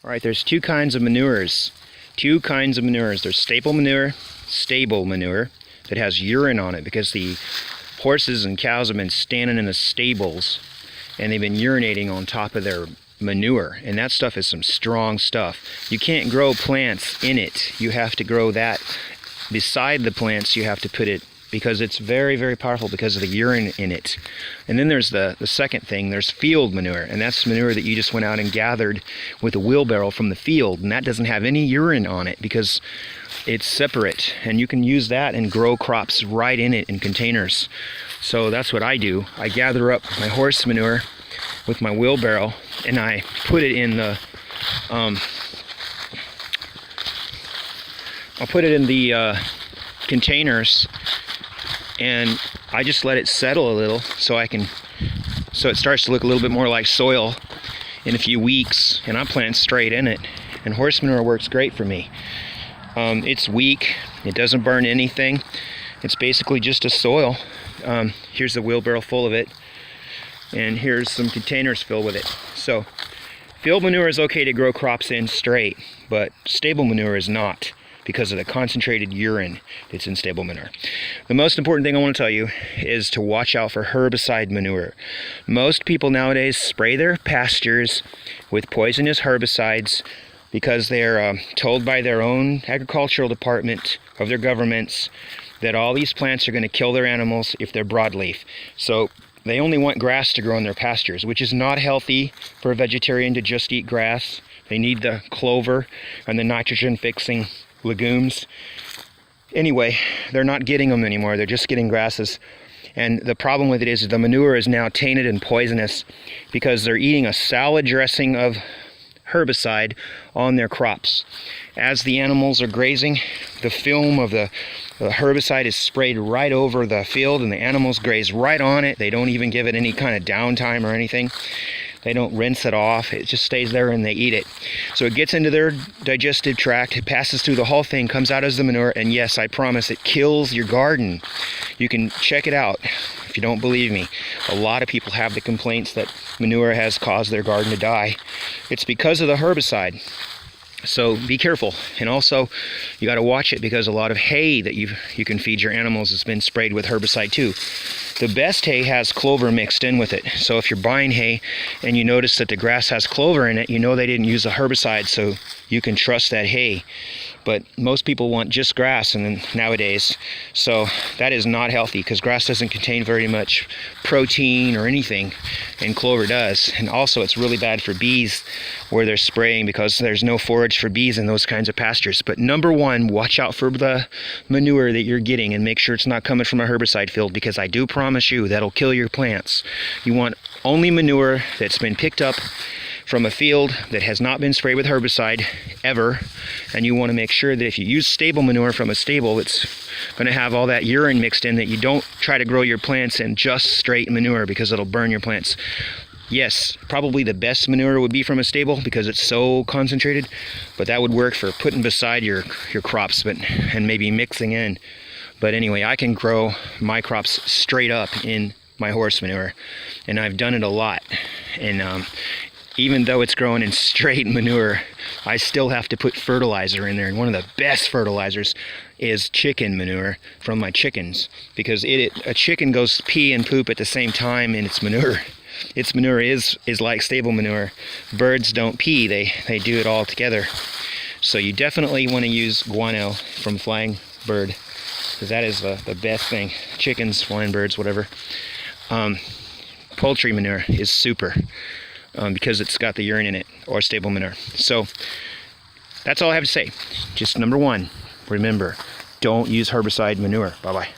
All right, there's two kinds of manures. There's stable manure that has urine on it because the horses and cows have been standing in the stables and they've been urinating on top of their manure, and that stuff is some strong stuff. You can't grow plants in it. You have to grow that beside the plants. You have to put it, because it's very, very powerful because of the urine in it. And then there's the second thing, there's field manure, and that's manure that you just went out and gathered with a wheelbarrow from the field, and that doesn't have any urine on it because it's separate, and you can use that and grow crops right in it in containers. So that's what I do. I gather up my horse manure with my wheelbarrow and I put it in the containers, and I just let it settle a little so it starts to look a little bit more like soil in a few weeks, and I plant straight in it. And horse manure works great for me. It's weak, it doesn't burn anything, it's basically just a soil. Here's the wheelbarrow full of it, and here's some containers filled with it. So field manure is okay to grow crops in straight, but stable manure is not, because of the concentrated urine that's in stable manure. The most important thing I want to tell you is to watch out for herbicide manure. Most people nowadays spray their pastures with poisonous herbicides because they're told by their own agricultural department of their governments that all these plants are going to kill their animals if they're broadleaf. So they only want grass to grow in their pastures, which is not healthy for a vegetarian to just eat grass. They need the clover and the nitrogen-fixing legumes. Anyway, they're not getting them anymore. They're just getting grasses. And the problem with it is the manure is now tainted and poisonous because they're eating a salad dressing of herbicide on their crops. As the animals are grazing, the film of the herbicide is sprayed right over the field, and the animals graze right on it. They don't even give it any kind of downtime or anything. They don't rinse it off. It just stays there and they eat it. So it gets into their digestive tract, it passes through the whole thing, comes out as the manure, and yes, I promise, it kills your garden. You can check it out if you don't believe me. A lot of people have the complaints that manure has caused their garden to die. It's because of the herbicide. So be careful. And also, you got to watch it because a lot of hay that you can feed your animals has been sprayed with herbicide too. The best hay has clover mixed in with it. So if you're buying hay and you notice that the grass has clover in it, you know they didn't use a herbicide, so you can trust that hay. But most people want just grass nowadays. So that is not healthy because grass doesn't contain very much protein or anything, and clover does. And also it's really bad for bees where they're spraying because there's no forage for bees in those kinds of pastures. But number one, watch out for the manure that you're getting and make sure it's not coming from a herbicide field, because I do promise you that'll kill your plants. You want only manure that's been picked up from a field that has not been sprayed with herbicide ever, and you want to make sure that if you use stable manure from a stable, it's going to have all that urine mixed in, that you don't try to grow your plants in just straight manure because it'll burn your plants. Yes, probably the best manure would be from a stable because it's so concentrated, but that would work for putting beside your crops and maybe mixing in. But anyway, I can grow my crops straight up in my horse manure, and I've done it a lot. And even though it's growing in straight manure, I still have to put fertilizer in there. And one of the best fertilizers is chicken manure from my chickens, because a chicken goes pee and poop at the same time in its manure. Its manure is like stable manure. Birds don't pee, they do it all together. So you definitely want to use guano from flying bird, because that is the best thing. Chickens, flying birds, whatever. Poultry manure is super. Because it's got the urine in it, or stable manure. So that's all I have to say. Just number one, remember, don't use herbicide manure. Bye-bye.